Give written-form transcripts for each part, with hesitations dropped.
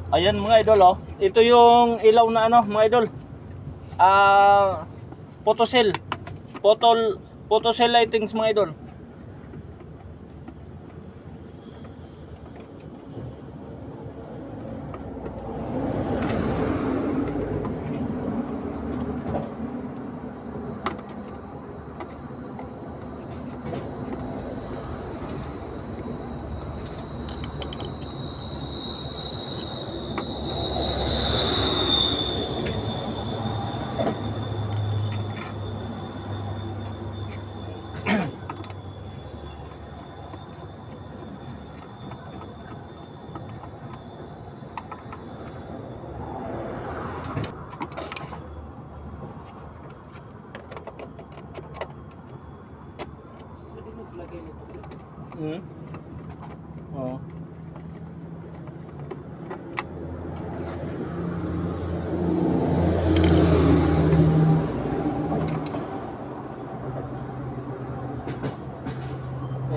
Ayan mga idol oh. Ito yung ilaw na ano mga idol. Photocell. Photocell lightings mga idol. Oh.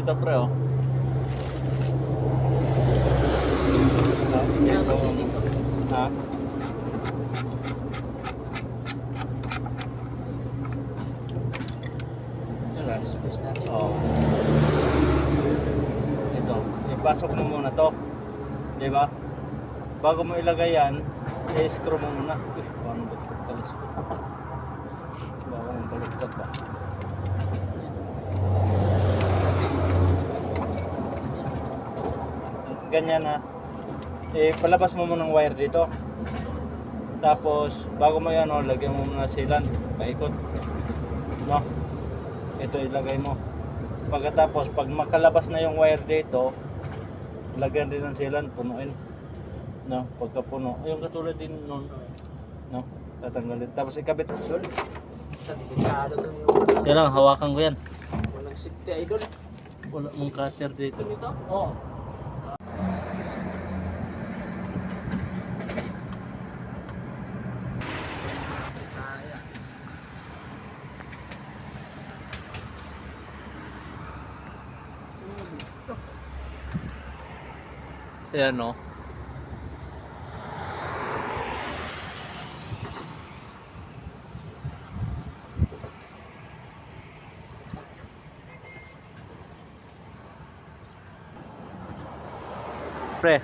Ito pre oh. Ha? Oh. Ito, ipasok mo muna to. 'Di ba? Bago mo ilagay yan, i-screw mo muna. Uy, paano ba pagtalis ko? Bago mo balugtad ba? Ganyan na. Palabas mo muna ng wire dito. Tapos, bago mo yan, lagyan mo muna sealant. Paikot. No? Ito ilagay mo. Pagkatapos, pag makalabas na yung wire dito, lagyan din ng sealant, punuin. No? Pagka puno. Yung katulad din nun. No? Tatanggalin. Tapos ikabit. Yan lang, hawakan ko yan. Walang safety idol. Wala mong cutter dito. Oo. Ayan o. Pre.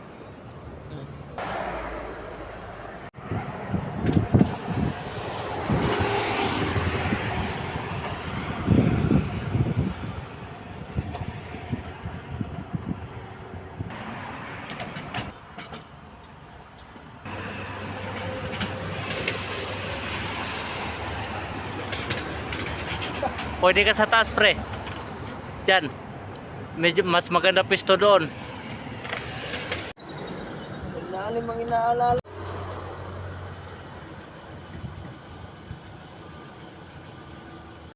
Pwede ka sa taas pre. Diyan. Medyo mas maganda pisto doon. Sa ilalim ang inaalala.